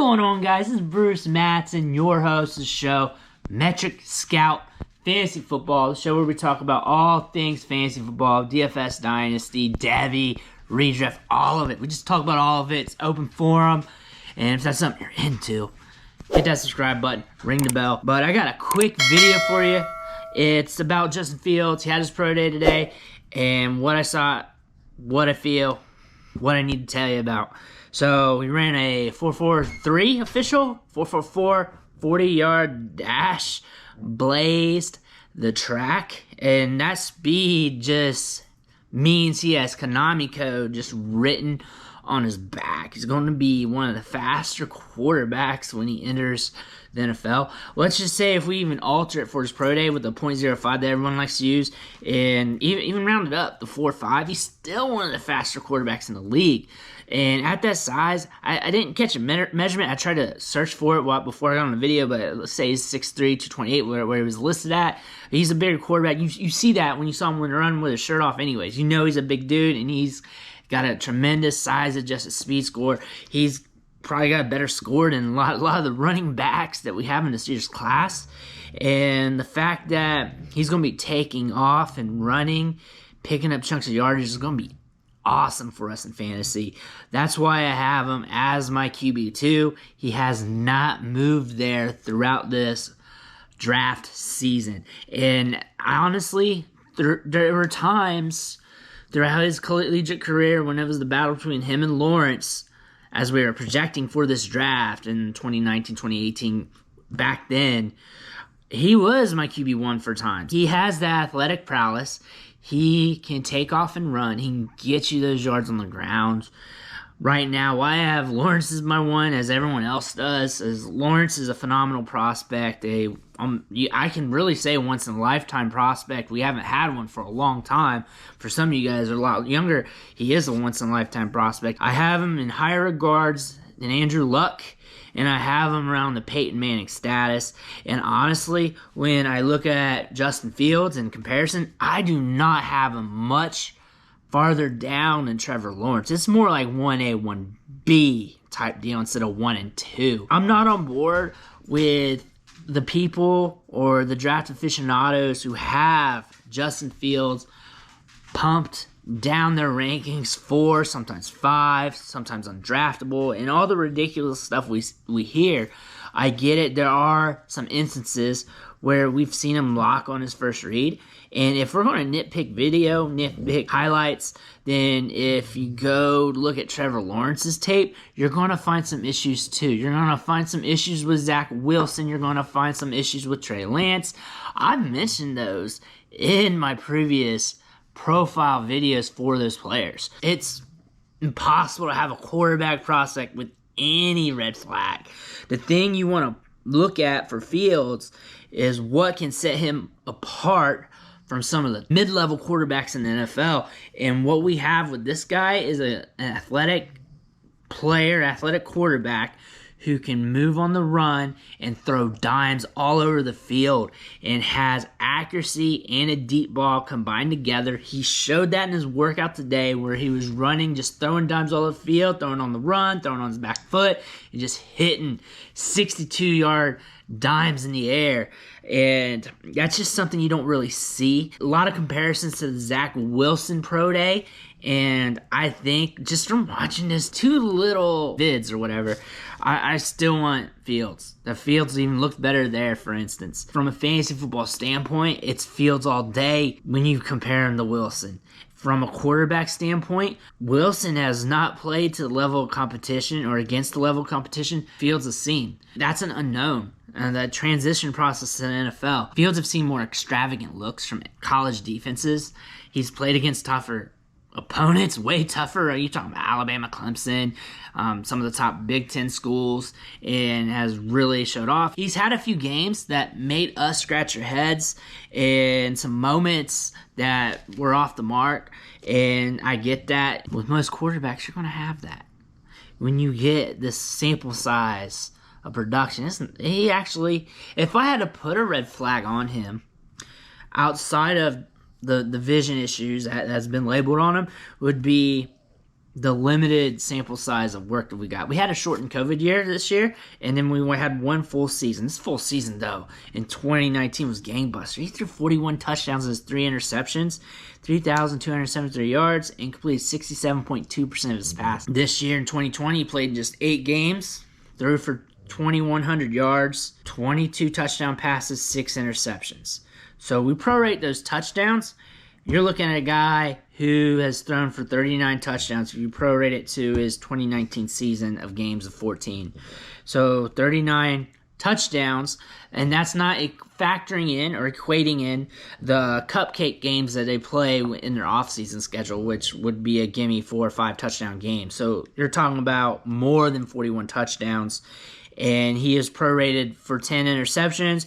going on, guys? This is Bruce Matson, your host of the show, Metric Scout Fantasy Football, the show where we talk about all things fantasy football, DFS, Dynasty, Devy, Redraft, all of it. We just talk about all of it. It's open forum, and if that's something you're into, hit that subscribe button, ring the bell. But I got a quick video for you. It's about Justin Fields. He had his pro day today, and what I saw, what I feel, what I need to tell you about. So we ran a 4.43 official, 4.44, 40-yard dash, blazed the track, and that speed just means he has Konami code just written on his back. He's going to be one of the faster quarterbacks when he enters the NFL. Let's just say if we even alter it for his pro day with the 0.05 that everyone likes to use, and even round it up, the 4.5, he's still one of the faster quarterbacks in the league. And at that size, I didn't catch a measurement. I tried to search for it before I got on the video, but let's say he's 6'3", 228, where he was listed at. He's a bigger quarterback. You see that when you saw him run with his shirt off anyways. You know he's a big dude, and he's got a tremendous size-adjusted speed score. He's probably got a better score than a lot of the running backs that we have in this year's class. And the fact that he's going to be taking off and running, picking up chunks of yardage is going to be awesome for us in fantasy. That's why I have him as my QB2. He has not moved there throughout this draft season. And honestly, there were times throughout his collegiate career when it was the battle between him and Lawrence, as we were projecting for this draft in 2019, 2018, back then, he was my QB1 for times. He has the athletic prowess. He can take off and run. He can get you those yards on the ground. Right now, I have Lawrence as my one, as everyone else does. As Lawrence is a phenomenal prospect. I can really say once-in-a-lifetime prospect. We haven't had one for a long time. For some of you guys who are a lot younger, he is a once-in-a-lifetime prospect. I have him in higher regards than Andrew Luck, and I have him around the Peyton Manning status. And honestly, when I look at Justin Fields in comparison, I do not have him much farther down than Trevor Lawrence. It's more like 1A, 1B type deal instead of 1 and 2. I'm not on board with the people or the draft aficionados who have Justin Fields pumped down their rankings 4, sometimes 5, sometimes undraftable, and all the ridiculous stuff we hear. I get it. There are some instances where we've seen him lock on his first read. And if we're going to nitpick highlights, then if you go look at Trevor Lawrence's tape, you're going to find some issues too. You're going to find some issues with Zach Wilson. You're going to find some issues with Trey Lance. I've mentioned those in my previous profile videos for those players. It's impossible to have a quarterback prospect with any red flag. The thing you want to look at for Fields is what can set him apart from some of the mid-level quarterbacks in the NFL. And what we have with this guy is an athletic player, athletic quarterback who can move on the run and throw dimes all over the field and has accuracy and a deep ball combined together. He showed that in his workout today where he was running, just throwing dimes all over the field, throwing on the run, throwing on his back foot, and just hitting 62-yard dimes in the air. And that's just something you don't really see. A lot of comparisons to the Zach Wilson pro day. And I think just from watching this 2 little vids or whatever, I still want Fields. The Fields even looked better there, for instance. From a fantasy football standpoint, it's Fields all day when you compare him to Wilson. From a quarterback standpoint, Wilson has not played to the level of competition or against the level of competition Fields has seen. That's an unknown. And that transition process to the NFL. Fields have seen more extravagant looks from college defenses. He's played against tougher opponents, way tougher. You're talking about Alabama, Clemson, some of the top Big Ten schools, and has really showed off. He's had a few games that made us scratch our heads and some moments that were off the mark, and I get that. With most quarterbacks, you're going to have that. When you get this sample size of production, he actually, if I had to put a red flag on him outside of the vision issues that has been labeled on him, would be the limited sample size of work that we got. We had a shortened COVID year this year, and then we had one full season. This full season, though, in 2019 was gangbuster. He threw 41 touchdowns and 3 interceptions, 3,273 yards, and completed 67.2% of his passes. This year in 2020, he played just 8 games, threw for 2,100 yards, 22 touchdown passes, 6 interceptions. So we prorate those touchdowns. You're looking at a guy who has thrown for 39 touchdowns if you prorate it to his 2019 season of games of 14. So 39 touchdowns, and that's not factoring in or equating in the cupcake games that they play in their offseason schedule, which would be a gimme 4 or 5 touchdown game. So you're talking about more than 41 touchdowns, and he is prorated for 10 interceptions.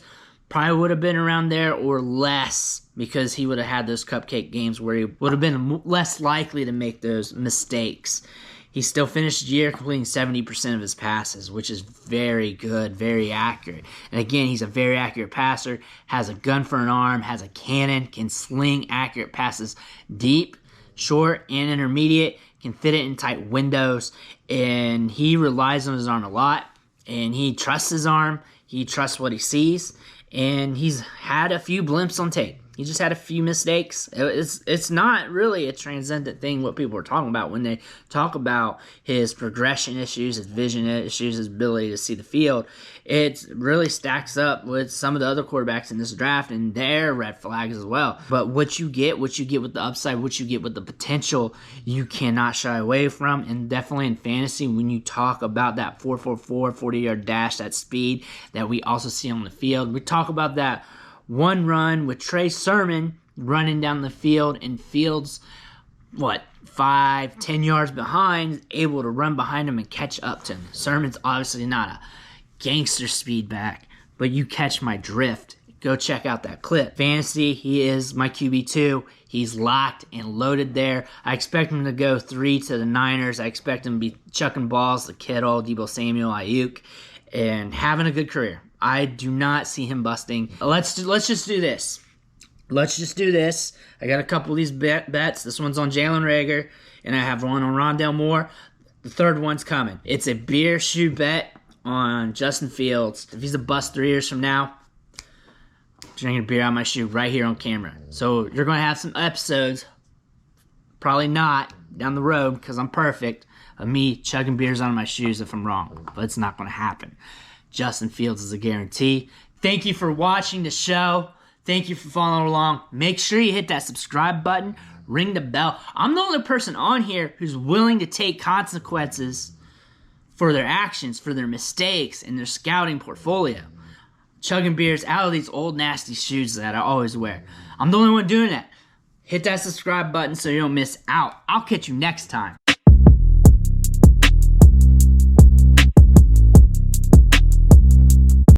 Probably would have been around there or less because he would have had those cupcake games where he would have been less likely to make those mistakes. He still finished the year completing 70% of his passes, which is very good, very accurate. And again, he's a very accurate passer, has a gun for an arm, has a cannon, can sling accurate passes deep, short, and intermediate, can fit it in tight windows, and he relies on his arm a lot, and he trusts his arm, he trusts what he sees, and he's had a few blimps on tape. He just had a few mistakes. It's not really a transcendent thing what people are talking about when they talk about his progression issues, his vision issues, his ability to see the field. It really stacks up with some of the other quarterbacks in this draft and their red flags as well. But what you get with the upside, what you get with the potential, you cannot shy away from. And definitely in fantasy, when you talk about that 4.44, 40-yard dash, that speed that we also see on the field, we talk about that one run with Trey Sermon running down the field and Fields, 5-10 yards behind, able to run behind him and catch up to him. Sermon's obviously not a gangster speed back, but you catch my drift. Go check out that clip. Fantasy, he is my QB2. He's locked and loaded there. I expect him to go 3 to the Niners. I expect him to be chucking balls to Kittle, Deebo Samuel, Ayuk, and having a good career. I do not see him busting. Let's just do this. I got a couple of these bets. This one's on Jalen Reagor, and I have one on Rondale Moore. The third one's coming. It's a beer shoe bet on Justin Fields. If he's a bust 3 years from now, I'm drinking a beer out of my shoe right here on camera. So you're going to have some episodes, probably not down the road because I'm perfect, of me chugging beers out of my shoes if I'm wrong. But it's not going to happen. Justin Fields is a guarantee. Thank you for watching the show. Thank you for following along. Make sure you hit that subscribe button. Ring the bell. I'm the only person on here who's willing to take consequences for their actions, for their mistakes, in their scouting portfolio. Chugging beers out of these old nasty shoes that I always wear. I'm the only one doing that. Hit that subscribe button so you don't miss out. I'll catch you next time.